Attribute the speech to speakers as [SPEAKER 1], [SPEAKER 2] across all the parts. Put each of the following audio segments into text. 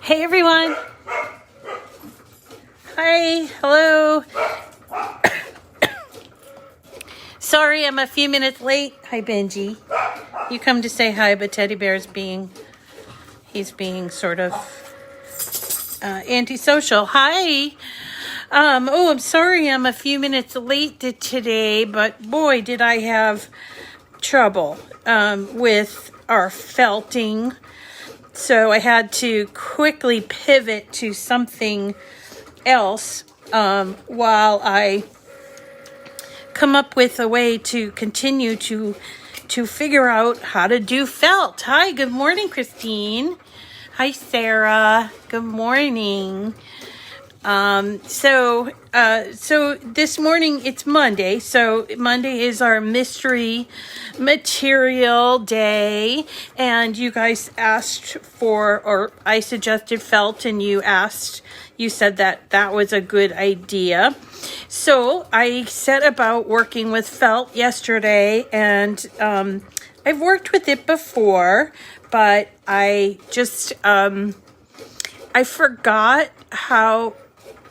[SPEAKER 1] Hey everyone. Hi, hello. Sorry, I'm a few minutes late. Hi, Benji. You come to say hi, but Teddy Bear's he's being sort of antisocial. Hi. Oh, I'm sorry I'm a few minutes late today, but boy, did I have trouble with our felting. So I had to quickly pivot to something else while I come up with a way to continue to figure out how to do felt. Hi, good morning, Christine. Hi, Sarah. Good morning. So this morning it's Monday. So Monday is our mystery material day, and you guys asked for, or I suggested felt, and you said that was a good idea. So I set about working with felt yesterday, and I've worked with it before, but I just I forgot how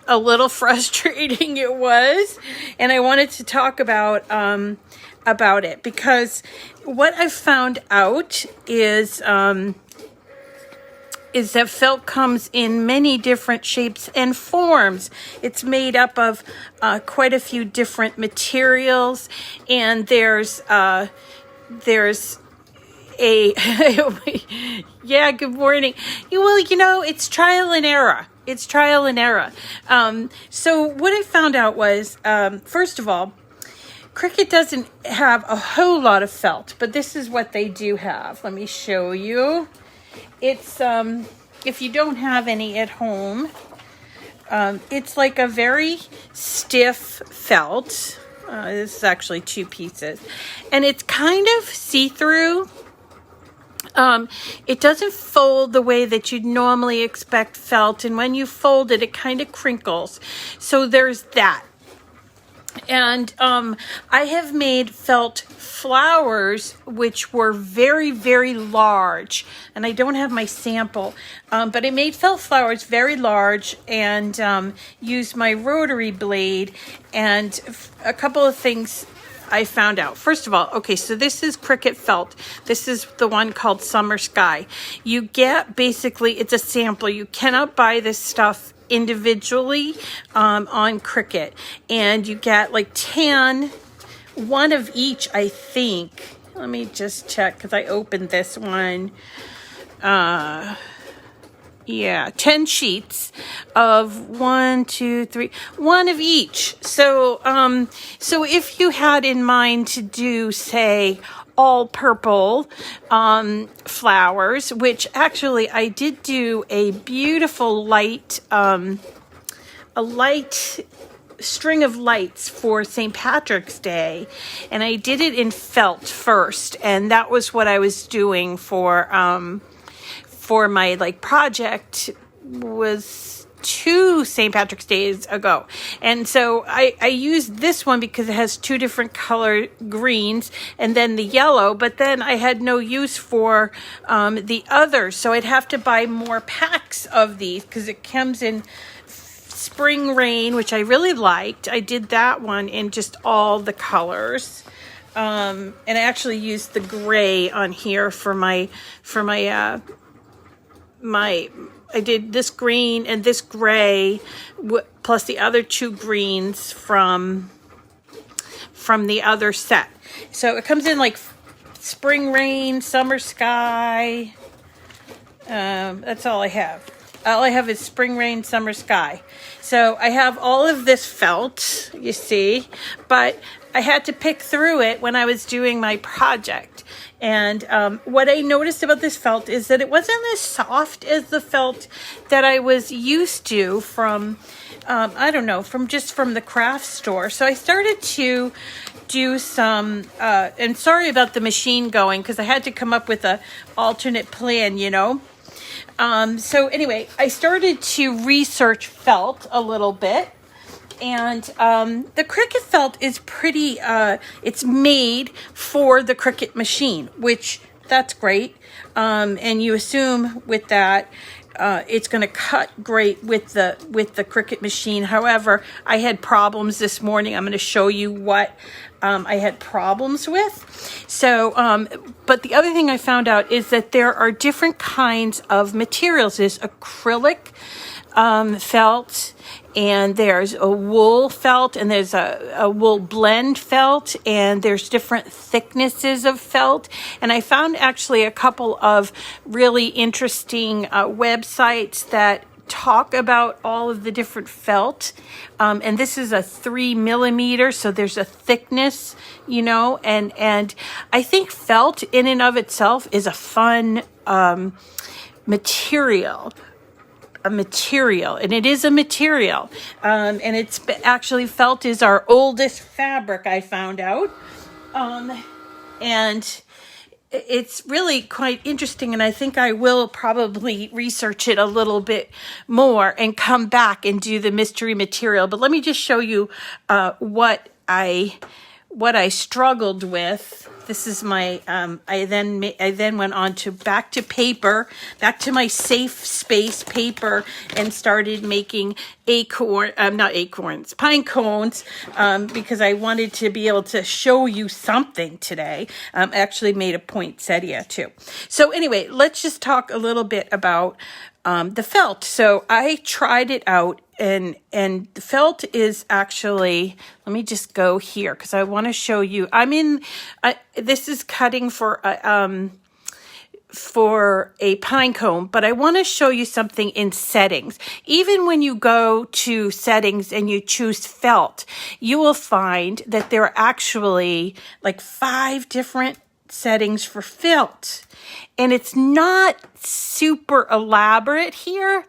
[SPEAKER 1] a little frustrating it was, and I wanted to talk about it because what I've found out is that felt comes in many different shapes and forms. It's made up of quite a few different materials, and there's a yeah, good morning. Well, it's trial and error. It's trial and error. So what I found out was, first of all, Cricut doesn't have a whole lot of felt, but this is what they do have. Let me show you. It's, if you don't have any at home, it's like a very stiff felt. This is actually two pieces, and it's kind of see-through. It doesn't fold the way that you'd normally expect felt, and when you fold it, it kind of crinkles. So there's that. And I have made felt flowers, which were very, very large. And I don't have my sample, but I made felt flowers very large and used my Rotary Blade. And a couple of things I found out. First of all, okay, so this is Cricut felt. This is the one called Summer Sky. You get, basically, it's a sample. You cannot buy this stuff individually on Cricut. And you get like 10, one of each, I think. Let me just check, because I opened this one. Yeah, 10 sheets of 1, 2, 3, one of each. So, so if you had in mind to do, say, all purple flowers, which actually I did do a beautiful light, a light string of lights for St. Patrick's Day, and I did it in felt first, and that was what I was doing for my project was 2 St. Patrick's Days ago. And so I used this one because it has 2 different color greens and then the yellow, but then I had no use for the others. So I'd have to buy more packs of these because it comes in Spring Rain, which I really liked. I did that one in just all the colors. And I actually used the gray on here for my I did this green and this gray plus the other 2 greens from the other set. So it comes in like Spring Rain, Summer Sky. That's all I have. All I have is Spring Rain, Summer Sky. So I have all of this felt, you see, but I had to pick through it when I was doing my project. And what I noticed about this felt is that it wasn't as soft as the felt that I was used to from, I don't know, from the craft store. So I started to do some, and sorry about the machine going, because I had to come up with an alternate plan, So anyway, I started to research felt a little bit. And the Cricut felt is pretty, it's made for the Cricut machine, which that's great. And you assume with that it's going to cut great with the Cricut machine. However, I had problems this morning. I'm going to show you what I had problems with. So, but the other thing I found out is that there are different kinds of materials. There's acrylic felt, and there's a wool felt, and there's a wool blend felt, and there's different thicknesses of felt. And I found actually a couple of really interesting websites that talk about all of the different felt. And this is a 3 millimeter, so there's a thickness, and I think felt in and of itself is a fun material. And it is a material, and it's actually felt is our oldest fabric, I found out, and it's really quite interesting, and I think I will probably research it a little bit more and come back and do the mystery material. But let me just show you what I struggled with. This is my, I then went on to back to my safe space paper, and started making pine cones, because I wanted to be able to show you something today. I actually made a poinsettia too. So anyway, let's just talk a little bit about the felt. So I tried it out, and the felt is actually, let me just go here because I want to show you. This is cutting for a pine cone, but I want to show you something in settings. Even when you go to settings and you choose felt, you will find that there are actually like 5 different settings for felt. And it's not super elaborate here.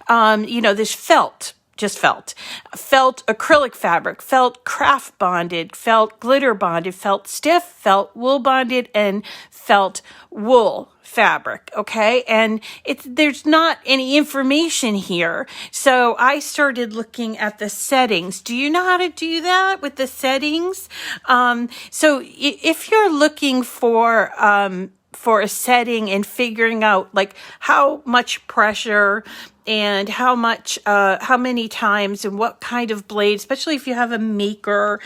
[SPEAKER 1] There's felt, just felt acrylic fabric, felt craft bonded, felt glitter bonded, felt stiff, felt wool bonded, and felt wool fabric. Okay. And there's not any information here. So I started looking at the settings. Do you know how to do that with the settings? So if you're looking for a setting and figuring out like how much pressure and how many times and what kind of blade, especially if you have a maker,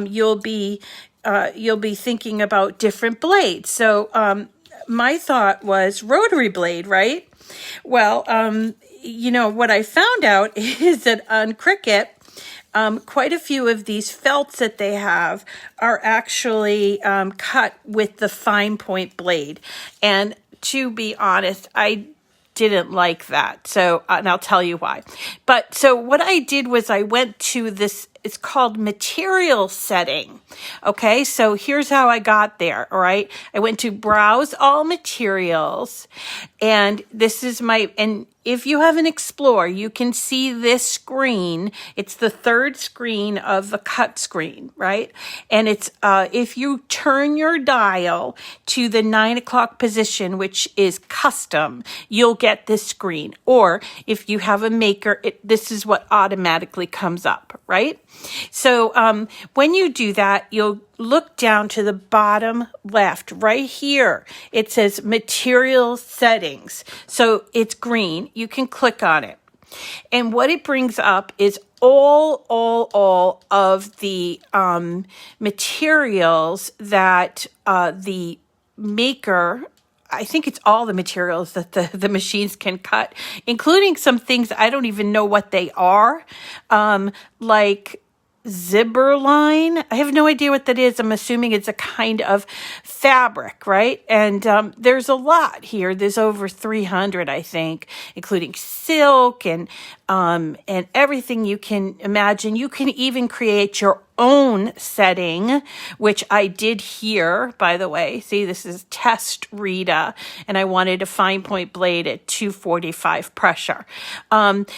[SPEAKER 1] you'll be thinking about different blades. So my thought was Rotary Blade, right? Well, what I found out is that on Cricut, quite a few of these felts that they have are actually cut with the fine point blade. And to be honest, I didn't like that. So, and I'll tell you why. But so what I did was I went to this, it's called material setting. Okay, so here's how I got there. All right, I went to browse all materials, and this is and if you have an Explorer, you can see this screen. It's the 3rd screen of the cut screen, right? And it's if you turn your dial to the 9 o'clock position, which is custom, you'll get this screen. Or if you have a maker, this is what automatically comes up, right? So when you do that, you'll look down to the bottom left right here. It says material settings. So it's green. You can click on it. And what it brings up is all of the materials that the maker, I think it's all the materials that the machines can cut, including some things I don't even know what they are, like Zibberline. I have no idea what that is. I'm assuming it's a kind of fabric, right? And there's a lot here. There's over 300, I think, including silk and everything you can imagine. You can even create your own setting, which I did here, by the way. See, this is test Rita, and I wanted a fine point blade at 245 pressure.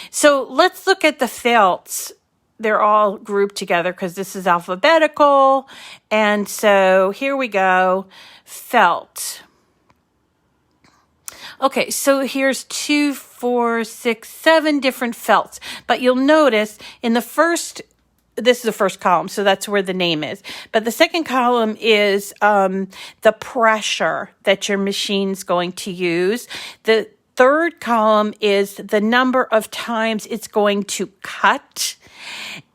[SPEAKER 1] So let's look at the felts. They're all grouped together because this is alphabetical. And so here we go. Felt. Okay, so here's 2, 4, 6, 7 different felts. But you'll notice in the first, this is the first column, so that's where the name is. But the second column is the pressure that your machine's going to use. The third column is the number of times it's going to cut.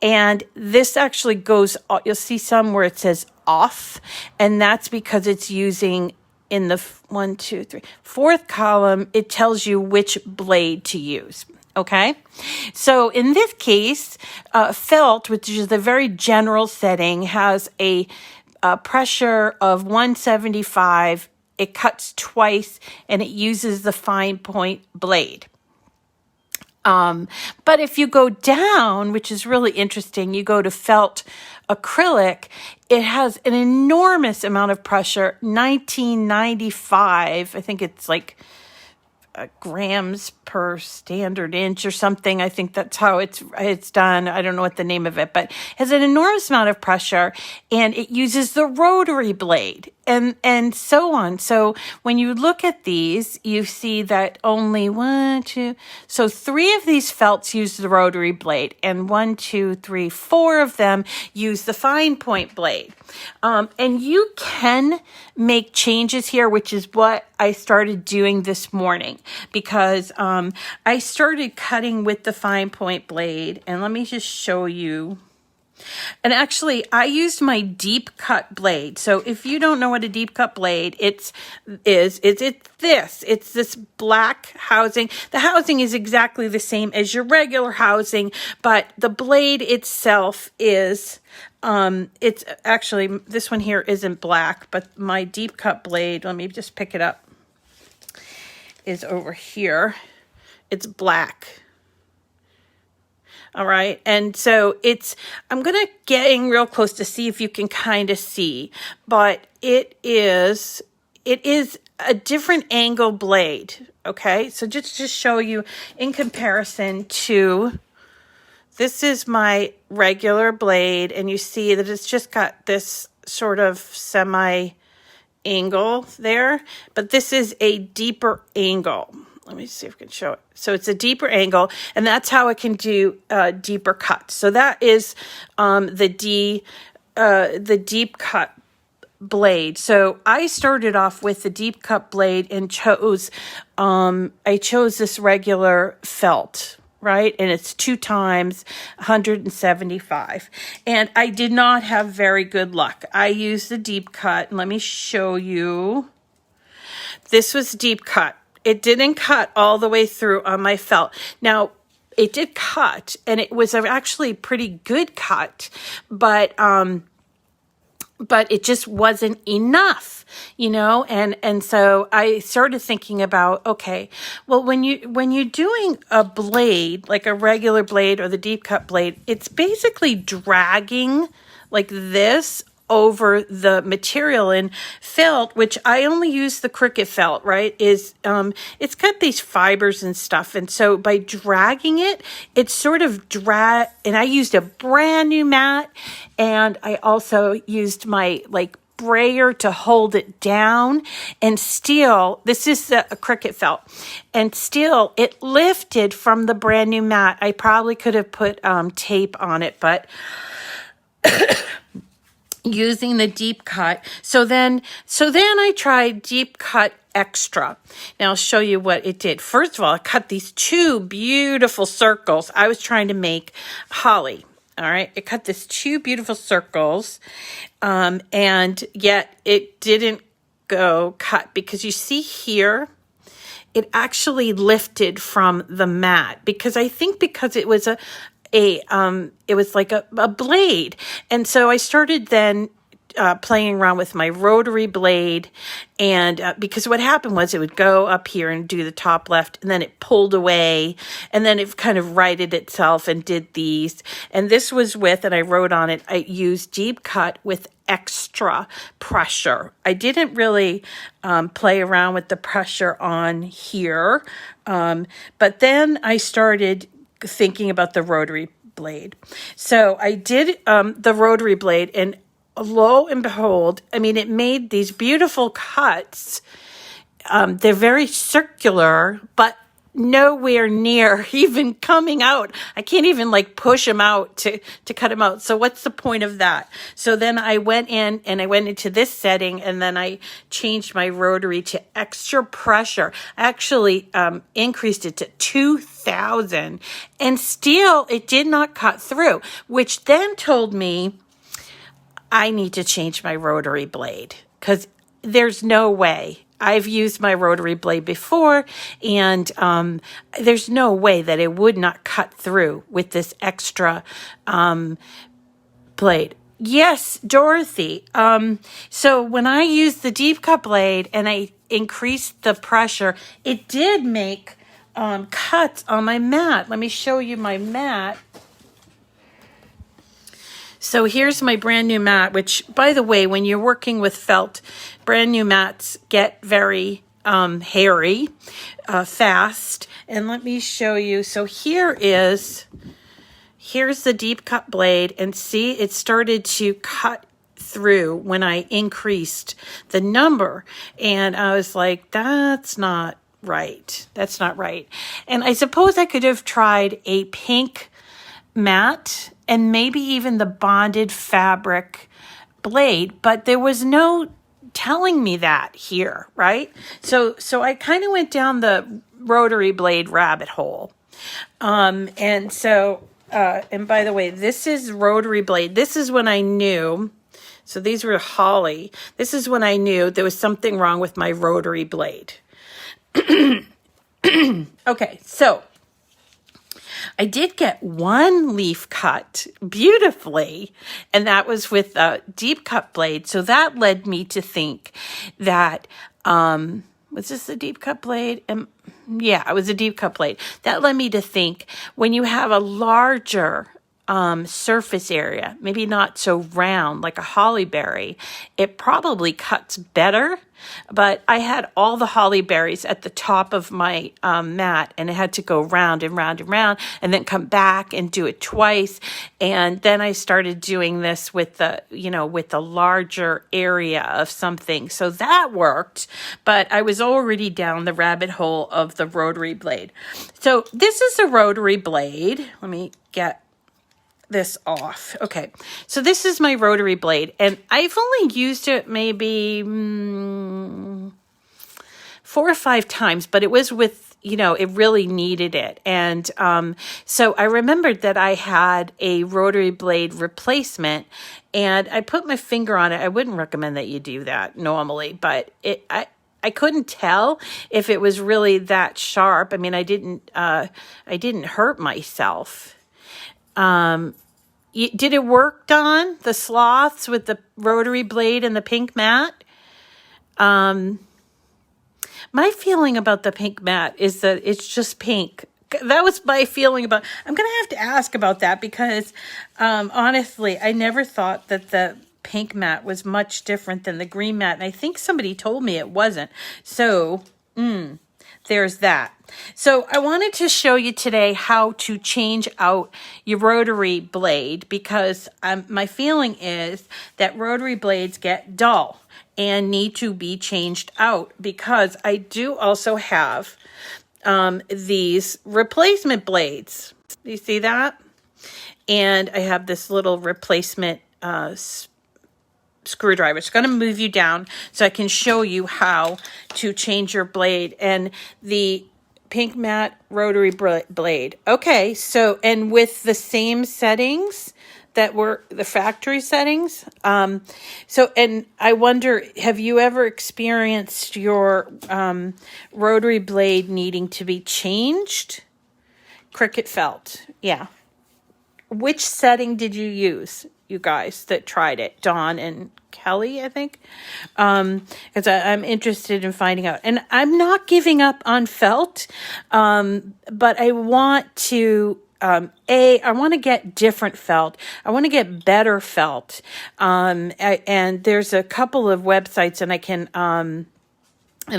[SPEAKER 1] And this actually goes, you'll see some where it says off, and that's because it's using in the fourth column, it tells you which blade to use. Okay, so in this case, felt, which is a very general setting, has a pressure of 175. It cuts twice, and it uses the fine point blade. But if you go down, which is really interesting, you go to felt acrylic, it has an enormous amount of pressure, 1995. I think it's like grams per standard inch or something. I think that's how it's done. I don't know what the name of it, but it has an enormous amount of pressure, and it uses the rotary blade and so on. So when you look at these, you see that only 3 of these felts use the rotary blade, and 4 of them use the fine point blade. And you can make changes here, which is what I started doing this morning, because I started cutting with the fine point blade, and let me just show you. And actually, I used my deep cut blade. So if you don't know what a deep cut blade it's this black housing. The housing is exactly the same as your regular housing, but the blade itself is, it's actually, this one here isn't black, but my deep cut blade, let me just pick it up, is over here. It's black. All right. And so I'm going to getting real close to see if you can kind of see, but it is a different angle blade. Okay. So just to show you in comparison to, this is my regular blade, and you see that it's just got this sort of semi angle there, but this is a deeper angle. Let me see if I can show it. So it's a deeper angle, and that's how it can do deeper cuts. So that is the deep cut blade. So I started off with the deep cut blade and chose this regular felt, right? And it's 2 times 175. And I did not have very good luck. I used the deep cut, and let me show you. This was deep cut. It didn't cut all the way through on my felt. Now, it did cut, and it was actually a pretty good cut, but it just wasn't enough, and so I started thinking about, okay, well, when you're doing a blade, like a regular blade or the deep cut blade, it's basically dragging like this over the material. In felt, which I only use the Cricut felt, right, is it's got these fibers and stuff, and so by dragging it, it's sort of and I used a brand new mat, and I also used my brayer to hold it down, and still, this is a Cricut felt, and still it lifted from the brand new mat. I probably could have put tape on it, but using the deep cut. So then I tried deep cut extra. Now I'll show you what it did. First of all, I cut these 2 beautiful circles. I was trying to make holly. All right. I cut these 2 beautiful circles. And yet it didn't go cut, because you see here, it actually lifted from the mat, because I think because it was it was like a blade. And so I started then playing around with my rotary blade, and because what happened was it would go up here and do the top left, and then it pulled away, and then it kind of righted itself and did these. And this was and I wrote on it, I used deep cut with extra pressure. I didn't really play around with the pressure on here, but then I started thinking about the rotary blade. So I did the rotary blade, and lo and behold, I mean, it made these beautiful cuts. They're very circular, but nowhere near even coming out. I can't even like push them out to cut them out. So what's the point of that? So then I went in and I went into this setting, and then I changed my rotary to extra pressure. I actually increased it to 2,000, and still it did not cut through, which then told me I need to change my rotary blade, because there's no way. I've used my rotary blade before, and there's no way that it would not cut through with this extra blade. Yes, Dorothy. So when I used the deep cut blade and I increased the pressure, it did make cuts on my mat. Let me show you my mat. So here's my brand new mat, which, by the way, when you're working with felt, brand new mats get very hairy fast. And let me show you. So here's the deep cut blade, and see, it started to cut through when I increased the number. And I was like, that's not right. That's not right. And I suppose I could have tried a pink mat and maybe even the bonded fabric blade, but there was no telling me that here, right? So I kind of went down the rotary blade rabbit hole. And by the way, this is rotary blade. This is when I knew, so these were holly. This is when I knew there was something wrong with my rotary blade. Okay, so I did get one leaf cut beautifully, and that was with a deep cut blade. So that led me to think that, was this a deep cut blade? Yeah, it was a deep cut blade. That led me to think, when you have a larger surface area, maybe not so round like a holly berry, it probably cuts better. But I had all the holly berries at the top of my mat, and it had to go round and round and round, and then come back and do it twice. And then I started doing this with the larger area of something. So that worked, but I was already down the rabbit hole of the rotary blade. So this is a rotary blade. Let me get this off. Okay, so this is my rotary blade, and I've only used it maybe 4 or 5 times, but it was with, it really needed it. And so I remembered that I had a rotary blade replacement, and I put my finger on it. I wouldn't recommend that you do that normally, but I couldn't tell if it was really that sharp. I mean, I didn't hurt myself. Did it work, Don? The sloths with the rotary blade and the pink mat? My feeling about the pink mat is that it's just pink. That was my feeling about. I'm gonna have to ask about that, because honestly, I never thought that the pink mat was much different than the green mat, and I think somebody told me it wasn't. So, there's that. So I wanted to show you today how to change out your rotary blade, because my feeling is that rotary blades get dull and need to be changed out, because I do also have these replacement blades. You see that? And I have this little replacement screwdriver. It's going to move you down so I can show you how to change your blade. And the pink mat rotary blade. Okay, so, and with the same settings that were the factory settings. So, and I wonder, have you ever experienced your rotary blade needing to be changed? Cricut felt, yeah. Which setting did you use, you guys that tried it? Dawn and Kelly, I think. Because I'm interested in finding out. And I'm not giving up on felt, but I want to, I want to get different felt. I want to get better felt. And there's a couple of websites, and I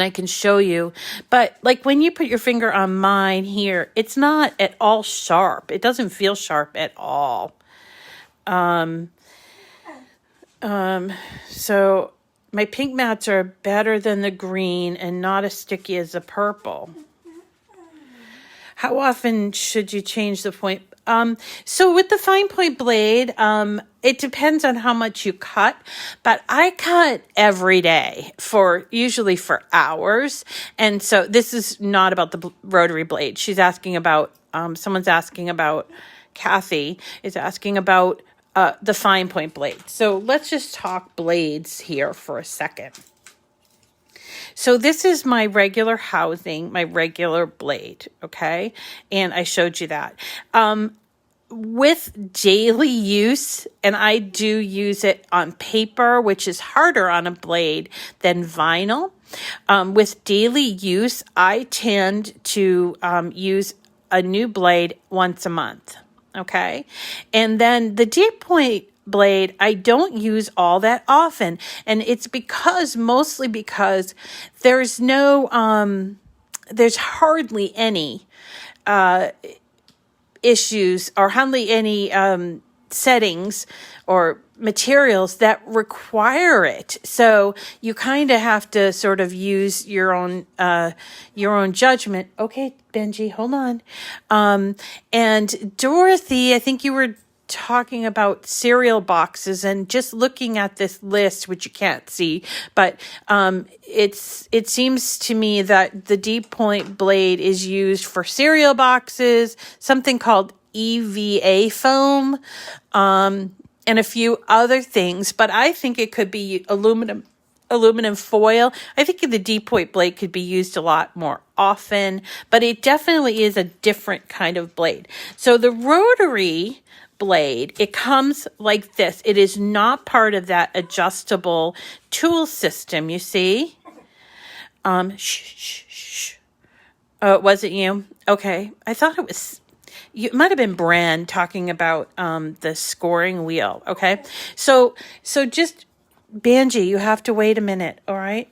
[SPEAKER 1] can show you, but like when you put your finger on mine here, it's not at all sharp. It doesn't feel sharp at all. So my pink mats are better than the green and not as sticky as the purple. How often should you change the point? So with the fine point blade, it depends on how much you cut, but I cut every day usually for hours. And so this is not about the rotary blade. She's asking about, someone's asking about, Kathy is asking about the fine point blade. So let's just talk blades here for a second. So this is my regular housing, my regular blade, okay? And I showed you that. With daily use, and I do use it on paper, which is harder on a blade than vinyl. With daily use, I tend to use a new blade once a month, okay? And then the deep point blade, I don't use all that often. And it's mostly because there's hardly any issues or hardly any settings or materials that require it. So you kind of have to sort of use your own judgment. Okay, Benji, hold on. And Dorothy, I think you were talking about cereal boxes, and just looking at this list, which you can't see, but it seems to me that the deep point blade is used for cereal boxes, something called EVA foam, and a few other things, but I think it could be aluminum foil. I think the deep point blade could be used a lot more often, but it definitely is a different kind of blade. So the rotary blade, it comes like this. It is not part of that adjustable tool system, you see? Shh. Oh, it wasn't you? Okay. I thought it was, it might have been Bran talking about the scoring wheel, okay? So just, Banji, you have to wait a minute, all right?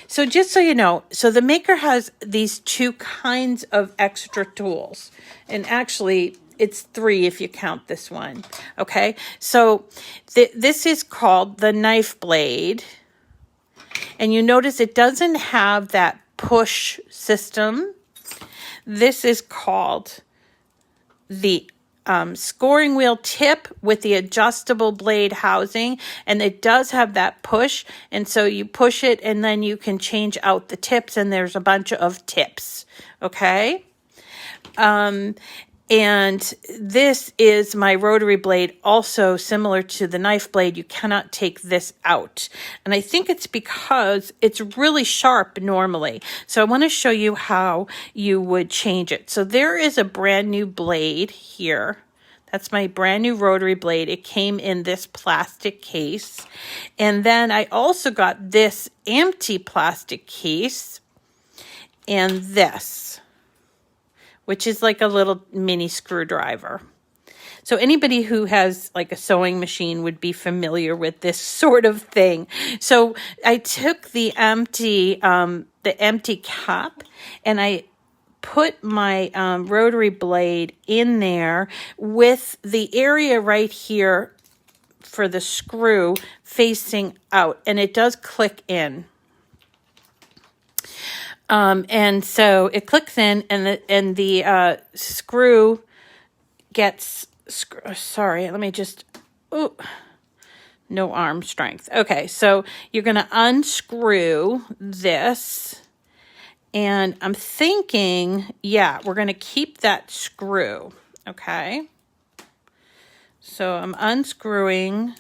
[SPEAKER 1] So just so you know, so the Maker has these two kinds of extra tools. And actually, it's 3 if you count this one, okay? So this is called the knife blade. And you notice it doesn't have that push system. This is called the scoring wheel tip with the adjustable blade housing. And it does have that push. And so you push it and then you can change out the tips, and there's a bunch of tips, okay? And this is my rotary blade, also similar to the knife blade. You cannot take this out. And I think it's because it's really sharp normally. So I want to show you how you would change it. So there is a brand new blade here. That's my brand new rotary blade. It came in this plastic case. And then I also got this empty plastic case and this, which is like a little mini screwdriver. So anybody who has like a sewing machine would be familiar with this sort of thing. So I took the empty cup and I put my rotary blade in there with the area right here for the screw facing out, and it does click in. And so it clicks in, and the screw gets, sorry, let me just, no arm strength. Okay, so you're going to unscrew this, and I'm thinking, yeah, we're going to keep that screw, okay? So I'm unscrewing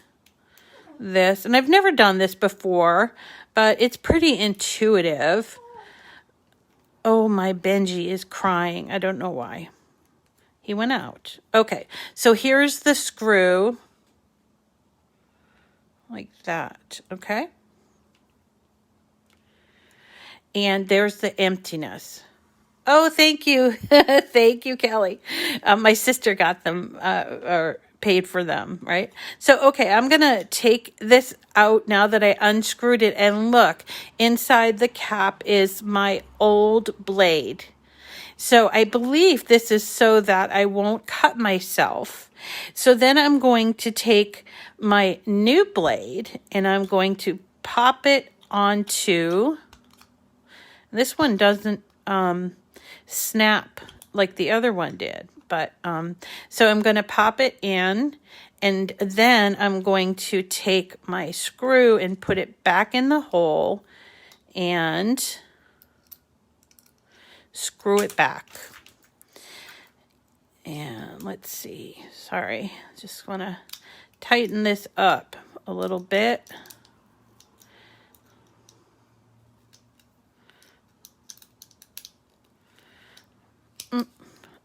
[SPEAKER 1] this, and I've never done this before, but it's pretty intuitive. Oh, my Benji is crying. I don't know why. He went out. Okay, so here's the screw. Like that, okay? And there's the emptiness. Oh, thank you. Thank you, Kelly. My sister got them, or paid for them, right? So, okay, I'm going to take this out now that I unscrewed it. And look, inside the cap is my old blade. So I believe this is so that I won't cut myself. So then I'm going to take my new blade and I'm going to pop it onto, this one doesn't snap like the other one did. But so I'm going to pop it in, and then I'm going to take my screw and put it back in the hole and screw it back. And let's see, sorry, just want to tighten this up a little bit.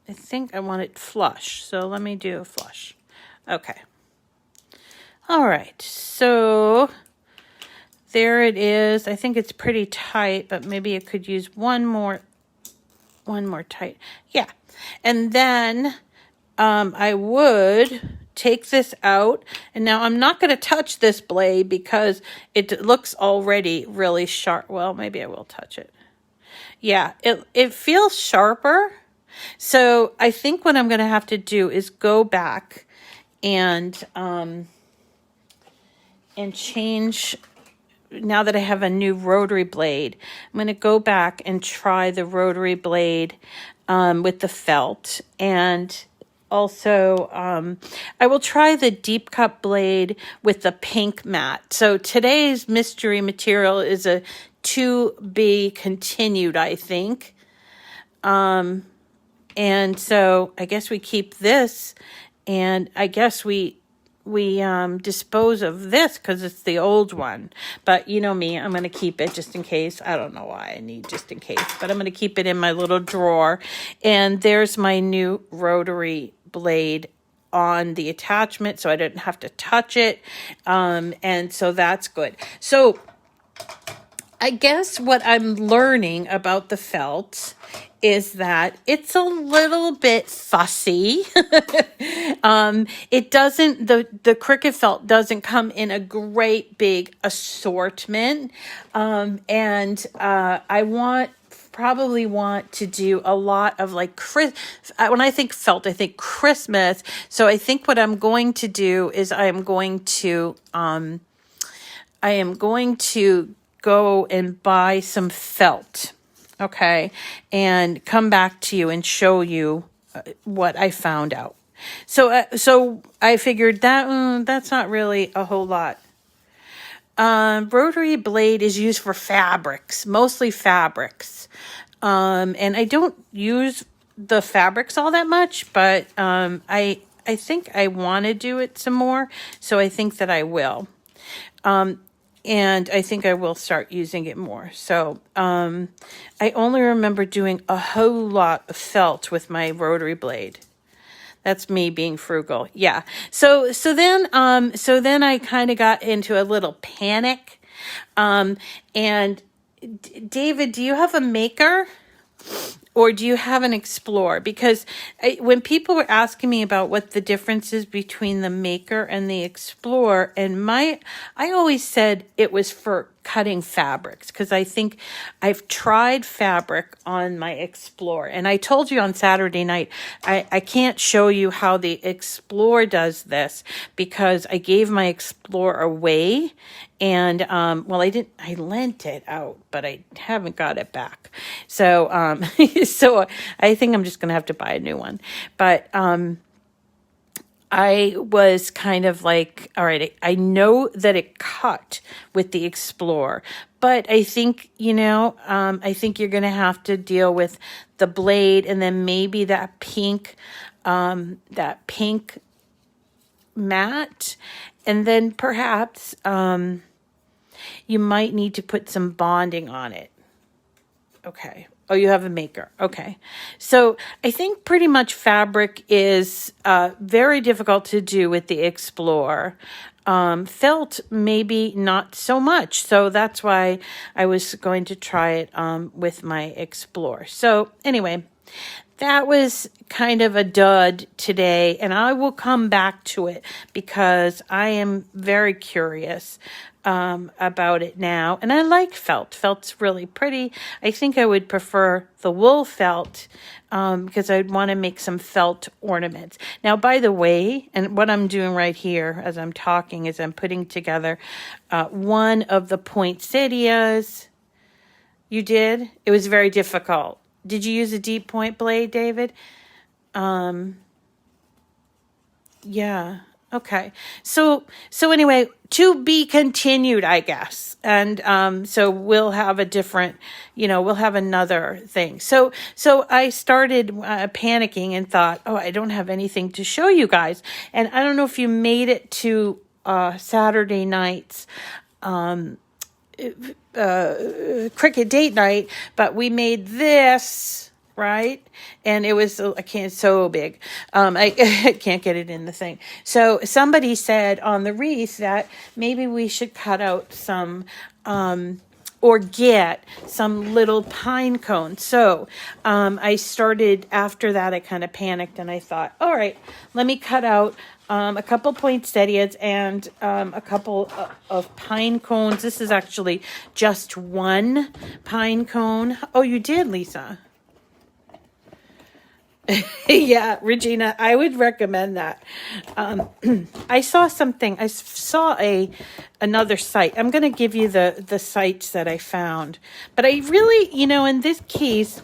[SPEAKER 1] I think I want it flush, so let me do a flush. Okay. All right, so there it is. I think it's pretty tight, but maybe I could use one more tight. Yeah, and then I would take this out, and now I'm not going to touch this blade because it looks already really sharp. Well, maybe I will touch it. Yeah, it feels sharper. So I think what I'm going to have to do is go back and change. Now that I have a new rotary blade, I'm going to go back and try the rotary blade with the felt, and also I will try the deep cut blade with the pink mat. So today's mystery material is a to be continued, I think. And so I guess we keep this, and I guess we dispose of this because it's the old one. But you know me, I'm going to keep it just in case. I don't know why I need just in case, but I'm going to keep it in my little drawer. And there's my new rotary blade on the attachment, so I didn't have to touch it. And so that's good. So I guess what I'm learning about the felt is that it's a little bit fussy. It doesn't, the Cricut felt doesn't come in a great big assortment. And I probably want to do a lot of like, when I think felt, I think Christmas. So I think what I'm going to do is I am going to go and buy some felt, okay, and come back to you and show you what I found out. So I figured that that's not really a whole lot. Rotary blade is used for fabrics, mostly fabrics, and I don't use the fabrics all that much, but I think I want to do it some more, so I think that I will. And I think I will start using it more. So I only remember doing a whole lot of felt with my rotary blade. That's me being frugal. Yeah. So then I kind of got into a little panic. And David, do you have a Maker? Or do you have an Explorer? Because when people were asking me about what the difference is between the Maker and the Explorer, and I always said it was for cutting fabrics, because I think I've tried fabric on my Explorer. And I told you on Saturday night, I can't show you how the Explorer does this because I gave my Explorer away. And, I lent it out, but I haven't got it back. So, so I think I'm just going to have to buy a new one. But, I was kind of like, all right, I know that it cut with the Explorer, but I think, I think you're going to have to deal with the blade and then maybe that pink mat. And then perhaps, you might need to put some bonding on it. Okay. Oh, you have a Maker. Okay. So I think pretty much fabric is very difficult to do with the Explorer. Felt maybe not so much. So that's why I was going to try it with my Explorer. So anyway, that was kind of a dud today, and I will come back to it because I am very curious about it now. And I like felt. Felt's really pretty. I think I would prefer the wool felt because I'd want to make some felt ornaments. Now, by the way, and what I'm doing right here as I'm talking is I'm putting together one of the poinsettias. You did? It was very difficult. Did you use a deep point blade, David? Yeah. Okay. So anyway, to be continued, I guess. And so we'll have a different, we'll have another thing. So I started panicking and thought, oh, I don't have anything to show you guys. And I don't know if you made it to Saturday night's Cricut date night, but we made this, right? And it was, so big. I can't get it in the thing. So somebody said on the wreath that maybe we should cut out some, or get some little pine cones. So I started, after that, I kind of panicked and I thought, all right, let me cut out a couple poinsettias and a couple of pine cones. This is actually just one pine cone. Oh, you did, Lisa? Yeah, Regina, I would recommend that. I saw something. I saw another site. I'm going to give you the sites that I found. But I really, in this case,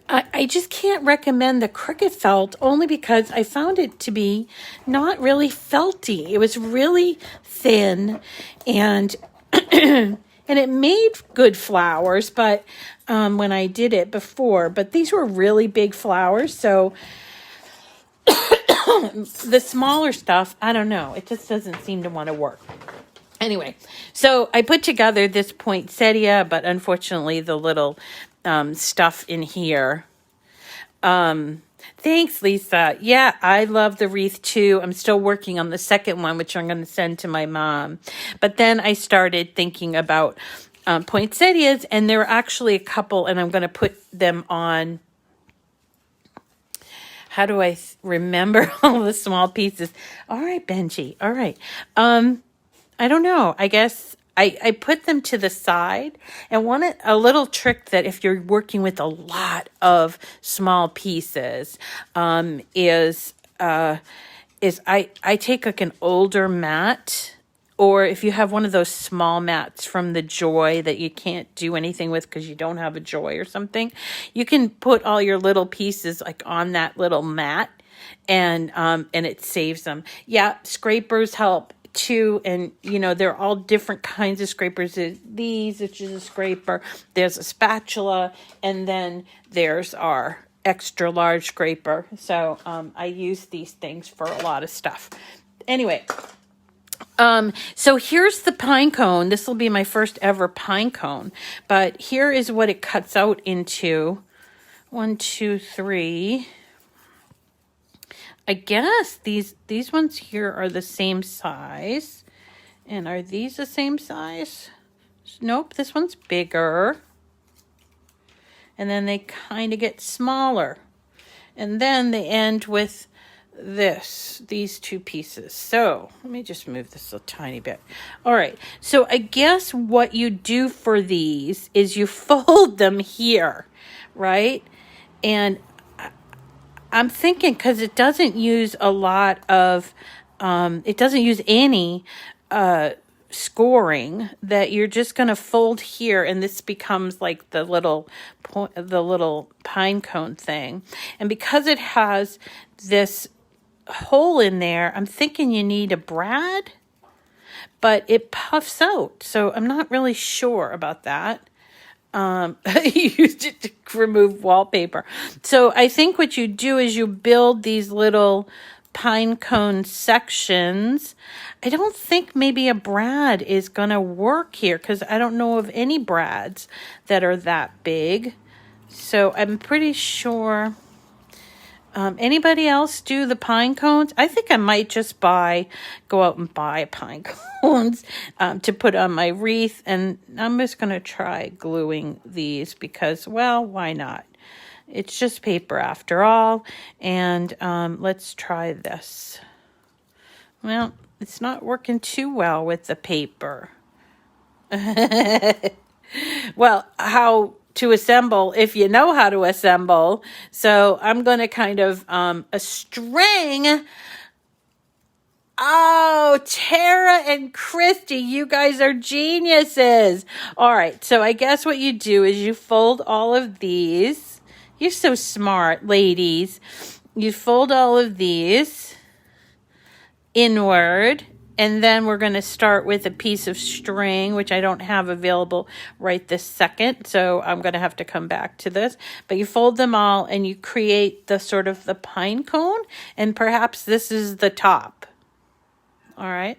[SPEAKER 1] I just can't recommend the Cricut felt, only because I found it to be not really felty. It was really thin and and it made good flowers, but when I did it before, but these were really big flowers. So the smaller stuff, I don't know. It just doesn't seem to want to work. Anyway, so I put together this poinsettia, but unfortunately the little stuff in here. Thanks, Lisa. Yeah, I love the wreath too. I'm still working on the second one, which I'm going to send to my mom. But then I started thinking about poinsettias, and there are actually a couple, and I'm going to put them on. How do I remember all the small pieces? All right, Benji. All right. I don't know. I guess I put them to the side, and a little trick that if you're working with a lot of small pieces is I take like an older mat, or if you have one of those small mats from the Joy that you can't do anything with because you don't have a Joy or something, you can put all your little pieces like on that little mat, and it saves them. Yeah, scrapers help too, and they're all different kinds of scrapers. There's these, which is a scraper, there's a spatula, and then there's our extra large scraper. So I use these things for a lot of stuff. Anyway, so here's the pine cone. This will be my first ever pine cone, but here is what it cuts out into. 1, 2, 3. I guess these ones here are the same size. And are these the same size? Nope, this one's bigger. And then they kind of get smaller. And then they end with these two pieces. So let me just move this a tiny bit. All right, so I guess what you do for these is you fold them here, right? And I'm thinking, because it doesn't use a lot of, it doesn't use any scoring, that you're just going to fold here, and this becomes like the little pine cone thing. And because it has this hole in there, I'm thinking you need a brad, but it puffs out. So I'm not really sure about that. I used it to remove wallpaper. So I think what you do is you build these little pine cone sections. I don't think maybe a brad is going to work here, because I don't know of any brads that are that big. So I'm pretty sure. Anybody else do the pine cones? I think I might just go out and buy pine cones to put on my wreath. And I'm just going to try gluing these because, well, why not? It's just paper after all. And let's try this. Well, it's not working too well with the paper. Well, how to assemble if you know how to assemble. So I'm going to kind of a string Oh, Tara and Christy, you guys are geniuses. All right, so I guess what you do is you fold all of these. You're so smart, ladies. You fold all of these inward, and then we're going to start with a piece of string, which I don't have available right this second, so I'm going to have to come back to this. But you fold them all, and you create the sort of the pine cone, and perhaps this is the top. All right.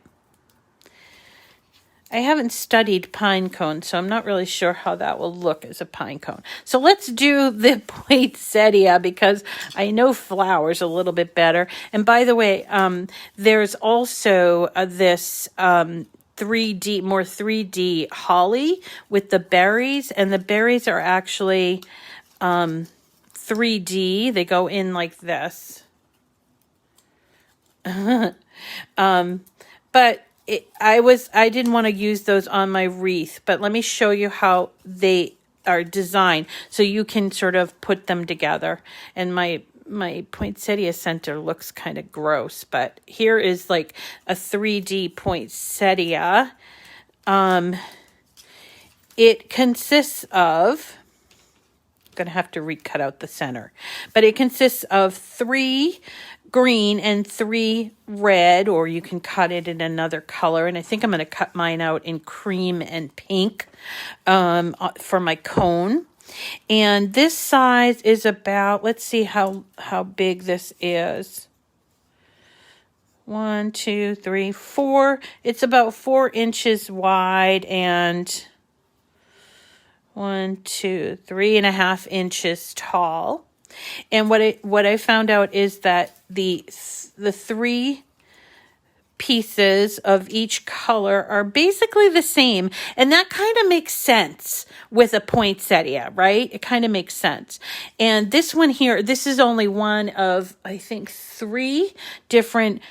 [SPEAKER 1] I haven't studied pine cone, so I'm not really sure how that will look as a pine cone. So let's do the poinsettia because I know flowers a little bit better. And by the way, there's also this 3D, more 3D holly with the berries, and the berries are actually 3D. They go in like this. But I didn't want to use those on my wreath, but let me show you how they are designed so you can sort of put them together. And my poinsettia center looks kind of gross, but here is like a 3D poinsettia. It consists of, I'm going to have to recut out the center, but it consists of 3 green and 3 red, or you can cut it in another color. And I think I'm going to cut mine out in cream and pink for my cone. And this size is about, let's see how big this is. 1, 2, 3, 4. It's about 4 inches wide and 1, 2, 3.5 inches tall. And what I found out is that the 3 pieces of each color are basically the same, and that kind of makes sense with a poinsettia, right? It kind of makes sense. And this one here, this is only one of, I think, 3 different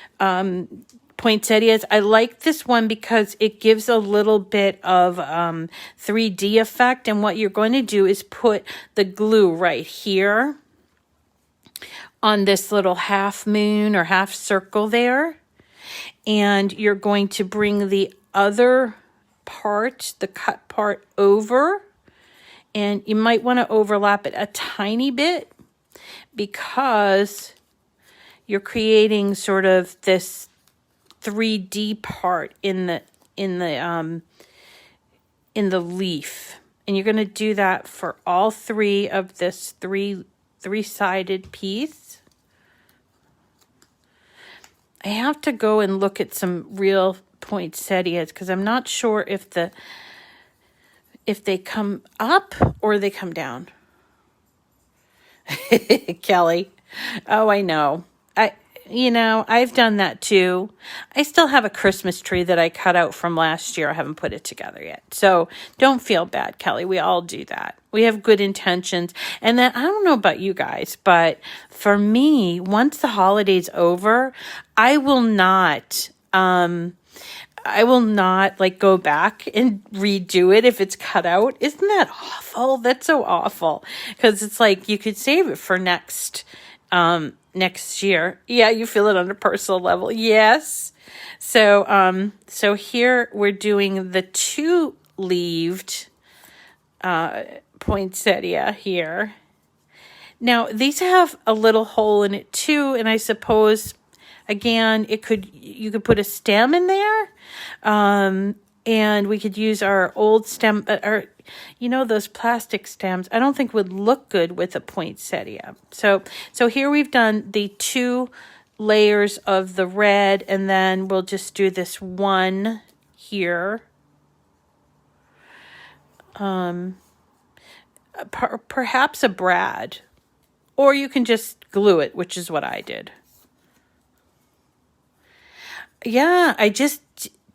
[SPEAKER 1] poinsettias. I like this one because it gives a little bit of 3D effect, and what you're going to do is put the glue right here on this little half moon or half circle there. And you're going to bring the other part, the cut part, over. And you might want to overlap it a tiny bit because you're creating sort of this 3D part in the leaf. And you're going to do that for all 3 of this three-sided piece. I have to go and look at some real poinsettias because I'm not sure if they come up or they come down. Kelly. Oh, I know. I've done that too. I still have a Christmas tree that I cut out from last year. I haven't put it together yet. So don't feel bad, Kelly. We all do that. We have good intentions. And then I don't know about you guys, but for me, once the holiday's over, I will not like go back and redo it if it's cut out. Isn't that awful? That's so awful. Because it's like you could save it for next year. Yeah, you feel it on a personal level. Yes. So here we're doing the 2-leaved poinsettia here. Now these have a little hole in it too, and I suppose again you could put a stem in there, and we could use our old stem, those plastic stems. I don't think would look good with a poinsettia. So here we've done the 2 layers of the red, and then we'll just do this one here. Perhaps a brad, or you can just glue it, which is what I did. Yeah,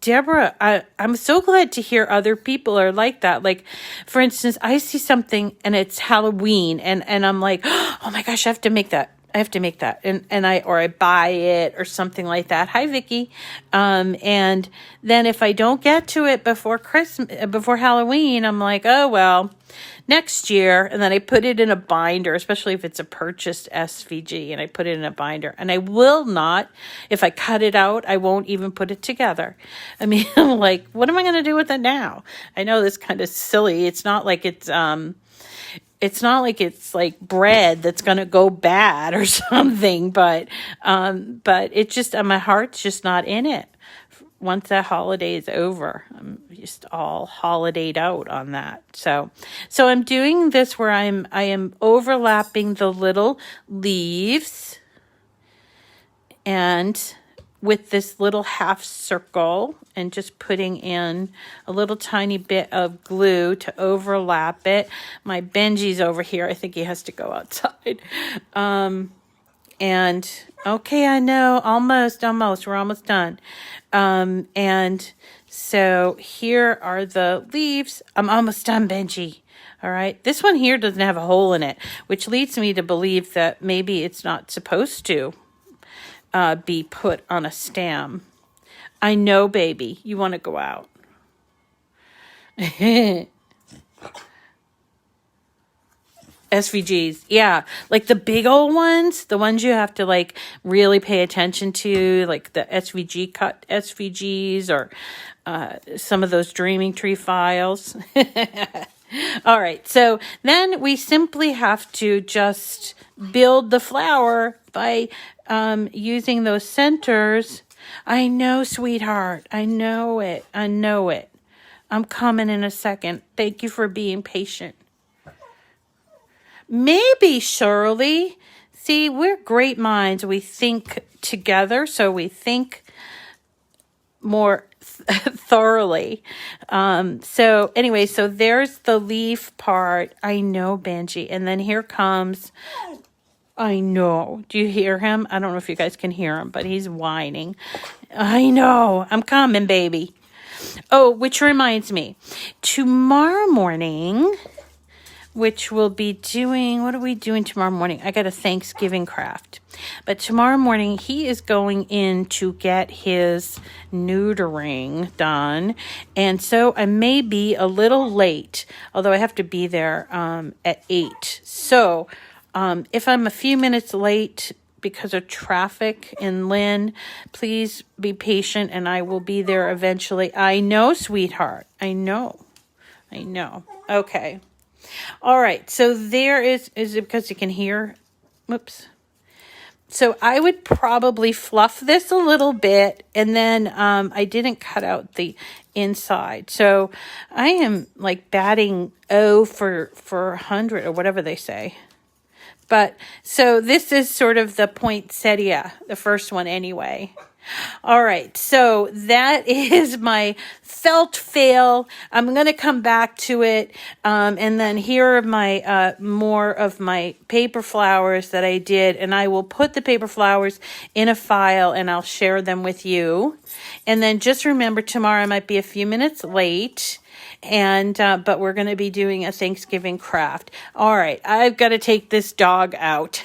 [SPEAKER 1] Deborah, I'm so glad to hear other people are like that. Like, for instance, I see something and it's Halloween and I'm like, oh my gosh, I have to make that I have to make that, and I buy it or something like that. Hi, Vicky. And then if I don't get to it before before Halloween, I'm like, oh well, next year. And then I put it in a binder, especially if it's a purchased SVG, and I put it in a binder. And I will not, if I cut it out, I won't even put it together. I mean, I'm like, what am I going to do with it now? I know this kind of silly. It's not like it's like bread that's going to go bad or something, but it's just, my heart's just not in it. Once that holiday is over, I'm just all holidayed out on that. So I'm doing this where I am overlapping the little leaves and with this little half circle and just putting in a little tiny bit of glue to overlap it. My Benji's over here. I think he has to go outside. And okay, I know, almost, we're almost done. And so here are the leaves. I'm almost done, Benji. All right. This one here doesn't have a hole in it, which leads me to believe that maybe it's not supposed to be put on a stem. I know, baby, you want to go out. SVGs, yeah, like the big old ones, the ones you have to like really pay attention to, like the SVG cut SVGs or some of those Dreaming Tree files. All right, so then we simply have to just build the flower by using those centers. I know, sweetheart. I know it. I'm coming in a second. Thank you for being patient. Maybe, Shirley. See, we're great minds. We think together, so we think more thoroughly. So anyway, so there's the leaf part. I know, Benji. And then here comes... I know. Do you hear him? I don't know if you guys can hear him, but he's whining. I know. I'm coming, baby. Oh, which reminds me. Tomorrow morning, which we'll be doing... What are we doing tomorrow morning? I got a Thanksgiving craft. But tomorrow morning, he is going in to get his neutering done. And so I may be a little late, although I have to be there at 8. So... if I'm a few minutes late because of traffic in Lynn, please be patient and I will be there eventually. I know, sweetheart. I know. Okay. All right. So there is it because you can hear? Whoops. So I would probably fluff this a little bit, and then I didn't cut out the inside. So I am like batting O for 100 or whatever they say. But so this is sort of the poinsettia, the first one anyway. All right, so that is my felt fail. I'm going to come back to it. And then here are my more of my paper flowers that I did. And I will put the paper flowers in a file and I'll share them with you. And then just remember, tomorrow I might be a few minutes late. And but we're going to be doing a Thanksgiving craft. All right, I've got to take this dog out.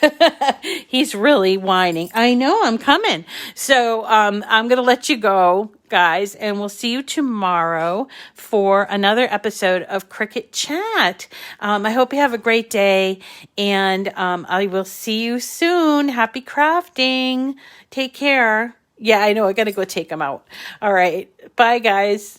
[SPEAKER 1] He's really whining. I know, I'm coming. So I'm going to let you go, guys, and we'll see you tomorrow for another episode of Cricut Chat. I hope you have a great day, and I will see you soon. Happy crafting. Take care. Yeah, I know. I got to go take him out. All right. Bye, guys.